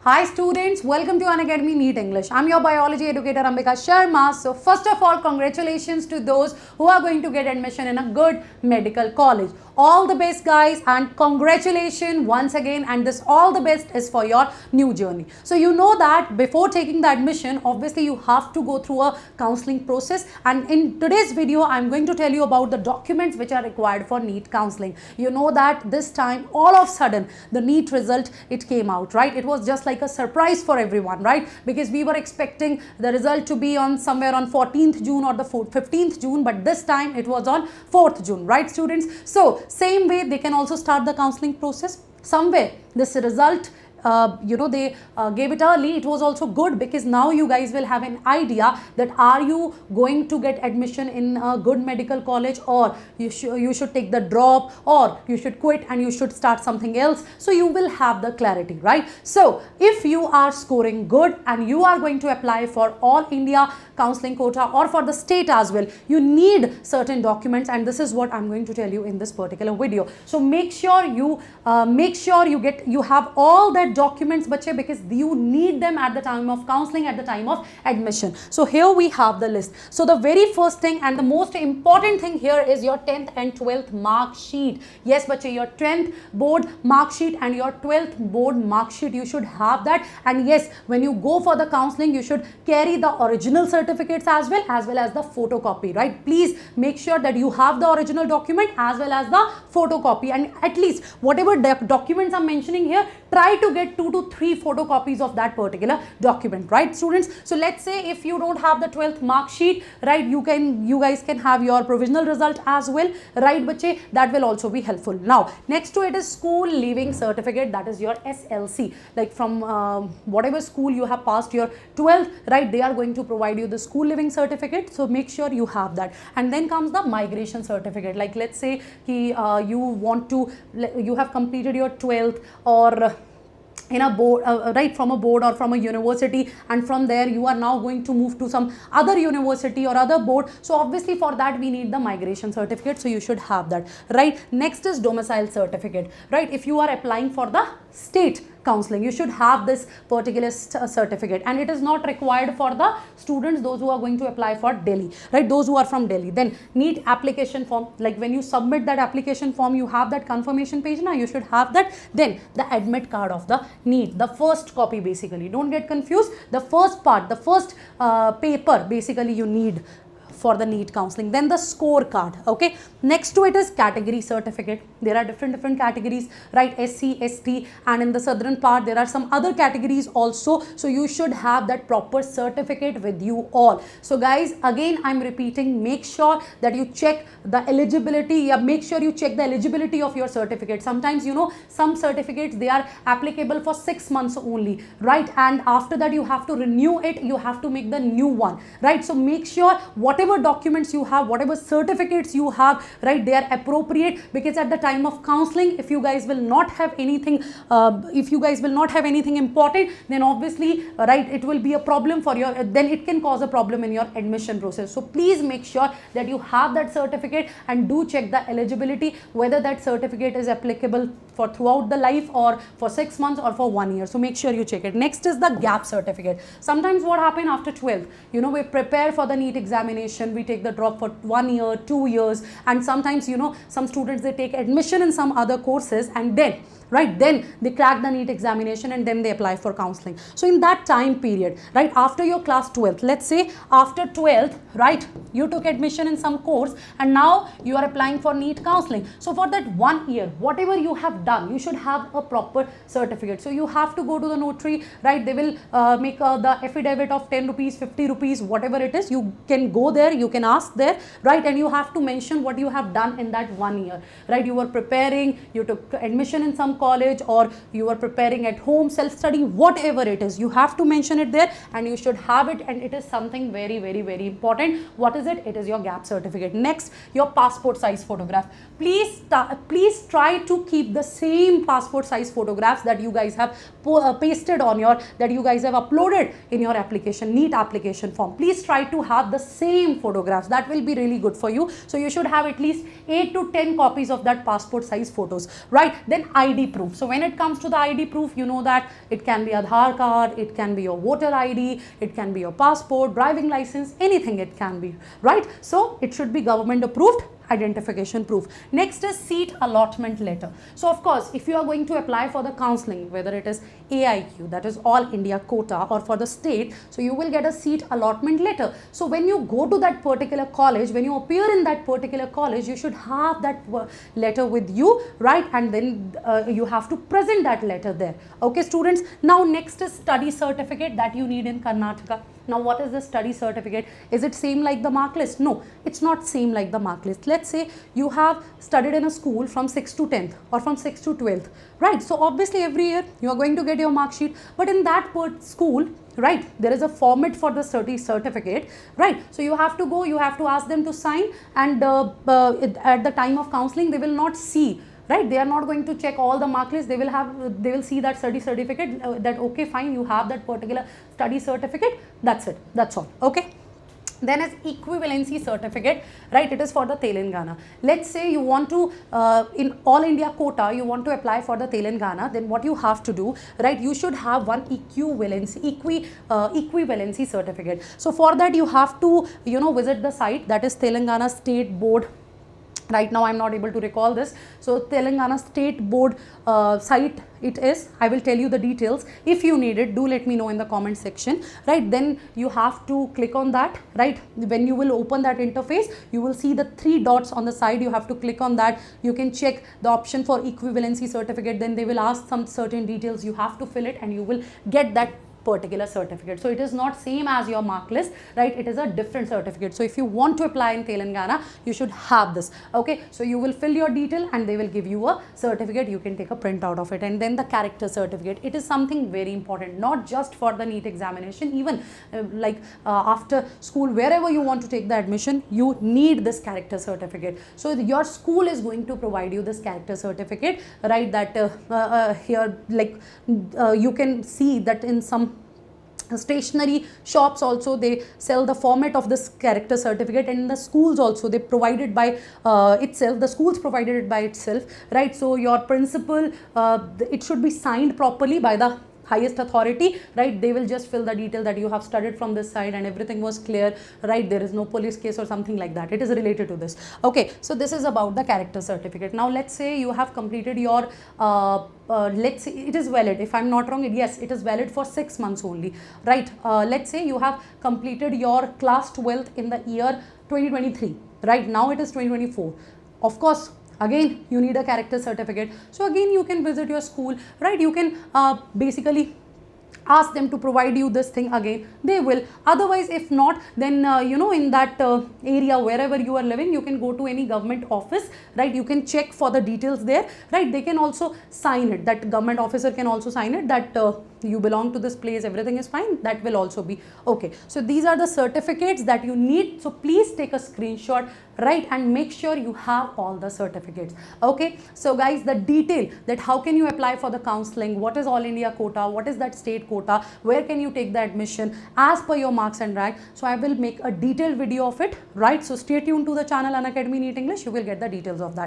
Hi students, welcome to Unacademy NEET English. I'm your biology educator Ambika Sharma. So first of all, congratulations to those who are going to get admission in a good medical college. All the best guys, and congratulations once again, and this all the best is for your new journey. So you know that before taking the admission, obviously you have to go through a counseling process, and in today's video I'm going to tell you about the documents which are required for NEET counseling. You know that this time all of a sudden the NEET result, it came out, right? It was just like a surprise for everyone, right? Because we were expecting the result to be on somewhere on 14th June or the 15th June, but this time it was on 4th June, right students? So same way they can also start the counseling process. Somewhere this result, they gave it early. It was also good because now you guys will have an idea that are you going to get admission in a good medical college, or you should take the drop, or you should quit and you should start something else. So you will have the clarity, right? So if you are scoring good and you are going to apply for all India counseling quota or for the state as well, you need certain documents, and this is what I'm going to tell you in this particular video. So make sure you have all that documents bache, because you need them at the time of counseling, at the time of admission. So here we have the list. So the very first thing and the most important thing here is your 10th and 12th mark sheet. Yes bache, your 10th board mark sheet and your 12th board mark sheet, you should have that. And yes, when you go for the counseling, you should carry the original certificates as well as the photocopy, right? Please make sure that you have the original document as well as the photocopy, and at least whatever documents I'm mentioning here, try to get 2 to 3 photocopies of that particular document, right students? So let's say if you don't have the 12th mark sheet, right, you guys can have your provisional result as well, right bache? That will also be helpful. Now next to it is school leaving certificate, that is your SLC. Like from whatever school you have passed your 12th, right, they are going to provide you the school living certificate, so make sure you have that. And then comes the migration certificate. Like let's say you have completed your 12th or in a board, right, from a board or from a university, and from there you are now going to move to some other university or other board. So obviously for that we need the migration certificate, so you should have that, right? Next is domicile certificate, right? If you are applying for the state counseling, you should have this particular certificate, and it is not required for the students, those who are going to apply for Delhi, right? Those who are from Delhi. Then NEET application form, like when you submit that application form, you have that confirmation page, now you should have that. Then the admit card of the NEET, the first copy basically, don't get confused, the first part, the first paper basically you need for the NEET counseling. Then the scorecard, okay? Next to it is category certificate. There are different categories, right? SC, ST, and in the southern part there are some other categories also, so you should have that proper certificate with you all. So guys, again I'm repeating, make sure that you check the eligibility, make sure you check the eligibility of your certificate. Sometimes some certificates, they are applicable for 6 months only, right? And after that you have to renew it, you have to make the new one, right? So make sure whatever documents you have, whatever certificates you have, right, they are appropriate, because at the time of counseling, if you guys will not have anything important, then obviously, right, it will be a problem for your, then it can cause a problem in your admission process. So please make sure that you have that certificate, and do check the eligibility, whether that certificate is applicable for throughout the life or for 6 months or for 1 year. So make sure you check it. Next is the gap certificate. Sometimes what happens after 12th, we prepare for the NEET examination, we take the drop for 1 year, 2 years, and sometimes some students, they take admission in some other courses, and then then they crack the NEET examination and then they apply for counseling. So in that time period, right, after your class 12th, let's say after 12th, right, you took admission in some course and now you are applying for NEET counseling. So for that 1 year, whatever you have done, you should have a proper certificate. So you have to go to the notary, right? They will make the affidavit of 10 rupees, 50 rupees, whatever it is. You can go there, you can ask there, right? And you have to mention what you have done in that 1 year, right? You were preparing, you took admission in some college, or you are preparing at home, self-study, whatever it is, you have to mention it there, and you should have it. And it is something very, very, very important. What is it? It is your gap certificate. Next, your passport size photograph. Please try to keep the same passport size photographs that you guys have pasted on your, that you guys have uploaded in your application, NEET application form. Please try to have the same photographs. That will be really good for you. So you should have at least 8 to 10 copies of that passport size photos, right? Then ID proof. So when it comes to the ID proof, you know that it can be Aadhaar card, it can be your voter ID, it can be your passport, driving license, anything it can be, right? So it should be government approved identification proof. Next is seat allotment letter. So of course, if you are going to apply for the counselling, whether it is AIQ, that is All India quota, or for the state, so you will get a seat allotment letter. So when you go to that particular college, when you appear in that particular college, you should have that letter with you, right? And then you have to present that letter there. Okay, students. Now next is study certificate that you need in Karnataka. Now what is the study certificate? Is it same like the mark list? No, it's not same like the mark list. Let's say you have studied in a school from 6th to 10th or from 6th to 12th, right? So obviously every year you are going to get your mark sheet, but in that school, right, there is a format for the study certificate, right? So you have to go, you have to ask them to sign, and at the time of counselling they will not see, right? They are not going to check all the mark lists. They will see that study certificate, that okay, fine, you have that particular study certificate. That's it. That's all. Okay. Then is equivalency certificate, right? It is for the Telangana. Let's say you want to, in All India quota, you want to apply for the Telangana, then what you have to do, right? You should have one equivalency certificate. So for that you have to, visit the site, that is Telangana State Board. Right now I'm not able to recall this. So Telangana State Board site it is. I will tell you the details. If you need it, do let me know in the comment section, right? Then you have to click on that, right? When you will open that interface, you will see the 3 dots on the side. You have to click on that. You can check the option for equivalency certificate. Then they will ask some certain details. You have to fill it and you will get that particular certificate. So it is not same as your mark list, right? It is a different certificate. So if you want to apply in Telangana, you should have this. Okay, so you will fill your detail and they will give you a certificate. You can take a print out of it. And then the character certificate, it is something very important, not just for the NEET examination, even after school, wherever you want to take the admission, you need this character certificate. So your school is going to provide you this character certificate, right? That here, you can see that in some stationery shops also they sell the format of this character certificate, and in the schools also they provide it by itself. The schools provided it by itself, right? So your principal, it should be signed properly by the highest authority, right? They will just fill the detail that you have studied from this side and everything was clear, right? There is no police case or something like that. It is related to this. Okay, so this is about the character certificate. Now let's say you have completed your let's say it is valid, if I'm not wrong, yes, it is valid for 6 months only, right? Let's say you have completed your class 12th in the year 2023, right? Now it is 2024. Of course, again you need a character certificate. So again you can visit your school, right? You can basically ask them to provide you this thing again. They will. Otherwise, if not, then in that area wherever you are living, you can go to any government office, right? You can check for the details there, right? They can also sign it. That government officer can also sign it that you belong to this place, everything is fine. That will also be okay. So these are the certificates that you need. So please take a screenshot, right, and make sure you have all the certificates. Okay, so guys, the detail that how can you apply for the counselling, what is All India quota, what is that state quota, where can you take the admission as per your marks and rank. So I will make a detailed video of it, right? So stay tuned to the channel Unacademy NEET English. You will get the details of that.